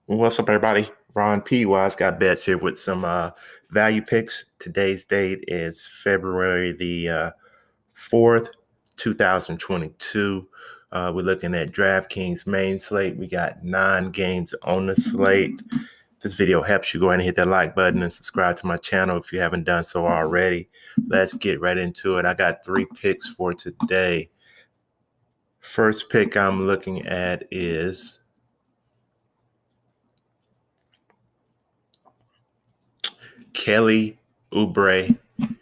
What's up, everybody? Ron P. WiseGuyBets here with some value picks. Today's date is February the 4th, 2022. We're looking at Draftkings main slate. We got 9 games on the slate. If this video helps you, go ahead and hit that like button and subscribe to my channel if you haven't done so already. Let's get right into it. I got 3 picks for today. First pick I'm looking at is Kelly Oubre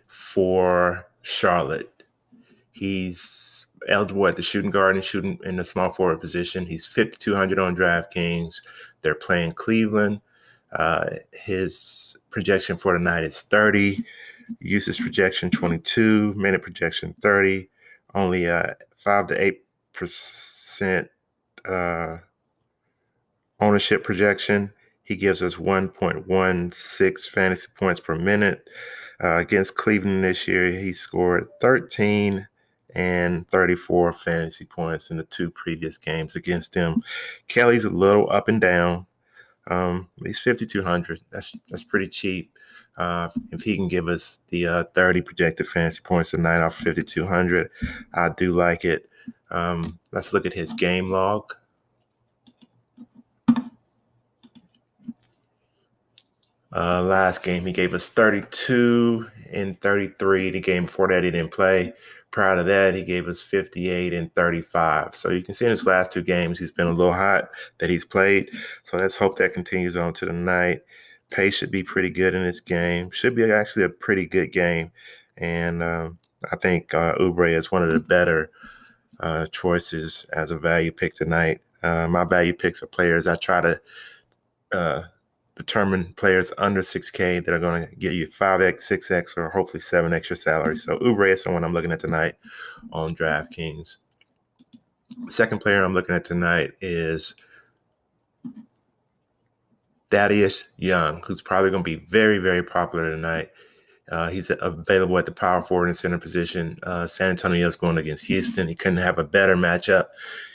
for Charlotte. He's eligible at the shooting guard and shooting in the small forward position. He's 5,200 on DraftKings. They're playing Cleveland. His projection for tonight is 30. Usage projection 22. Minute projection 30. Only 5 to 8% ownership projection. He gives us 1.16 fantasy points per minute. Against Cleveland this year, he scored 13 and 34 fantasy points in the 2 previous games against them. Kelly's a little up and down. He's 5,200. That's pretty cheap. If he can give us the 30 projected fantasy points tonight off 5,200, I do like it. Let's look at his game log. Last game, he gave us 32 and 33. The game before that, he didn't play. Prior to that, he gave us 58 and 35. So you can see in his last 2 games, he's been a little hot that he's played. So let's hope that continues on to the night. Pace should be pretty good in this game. Should be actually a pretty good game. And I think Oubre is one of the better choices as a value pick tonight. My value picks are players I try to determine players under 6K that are going to get you 5X, 6X, or hopefully 7 extra salary. So Oubre is someone I'm looking at tonight on DraftKings. Second player I'm looking at tonight is Thaddeus Young, who's probably going to be very, very popular tonight. He's available at the power forward and center position. San Antonio is going against Houston. He couldn't have a better matchup.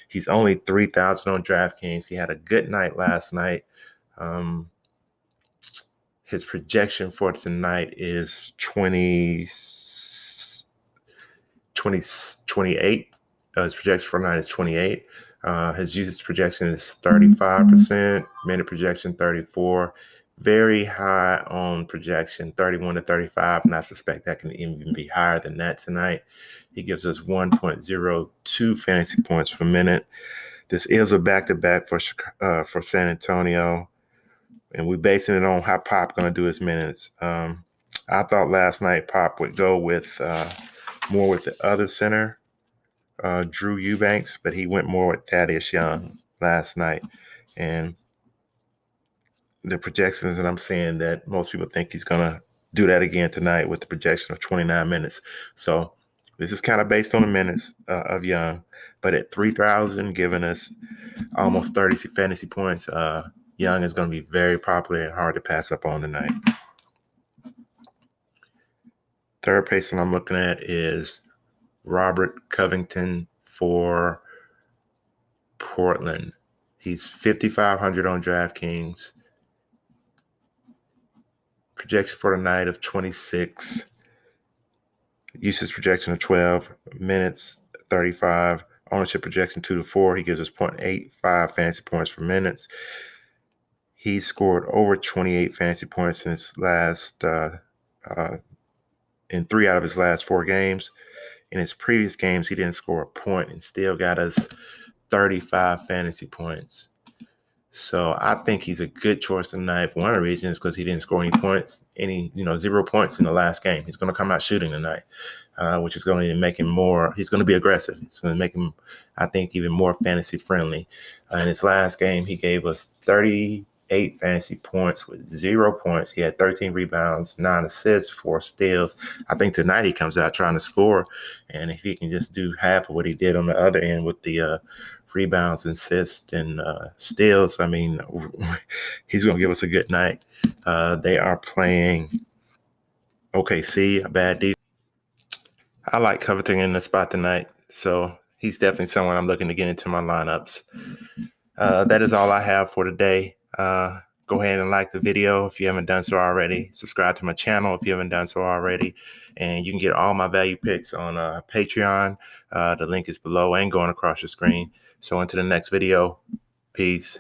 He's only 3,000 on DraftKings. He had a good night last night. His projection for tonight is 28. His projection for tonight is 28. His usage projection is 35%. Minute projection 34. Very high on projection, 31 to 35, and I suspect that can even be higher than that tonight. He gives us 1.02 fantasy points per minute. This is a back-to-back for San Antonio, and we're basing it on how Pop going to do his minutes. I thought last night Pop would go with more with the other center, Drew Eubanks, but he went more with Thaddeus Young last night. And the projections that I'm seeing that most people think he's going to do that again tonight with the projection of 29 minutes. So this is kind of based on the minutes of Young, but at 3,000, giving us almost 30 fantasy points, Young is going to be very popular and hard to pass up on tonight. Third person I'm looking at is Robert Covington for Portland. He's 5,500 on DraftKings. Projection for the night of 26. Usage projection of 12. Minutes 35. Ownership projection 2 to 4. He gives us 0.85 fantasy points for minutes. He scored over 28 fantasy points in his last in 3 out of his last 4 games. In his previous games, he didn't score a point and still got us 35 fantasy points. So I think he's a good choice tonight. For one of the reasons, because he didn't score any points, 0 points in the last game. He's going to come out shooting tonight, which is going to make him more. He's going to be aggressive. It's going to make him, I think, even more fantasy friendly. In his last game, he gave us 38 fantasy points with 0 points. He had 13 rebounds, 9 assists, 4 steals. I think tonight he comes out trying to score, and if he can just do half of what he did on the other end with the rebounds, assists, and steals, I mean, he's going to give us a good night. They are playing OKC, a bad defense. I like Covington in the spot tonight, so he's definitely someone I'm looking to get into my lineups. That is all I have for today. Go ahead and like the video if you haven't done so already. Subscribe to my channel if you haven't done so already. And you can get all my value picks on Patreon. The link is below and going across your screen. So until the next video, peace.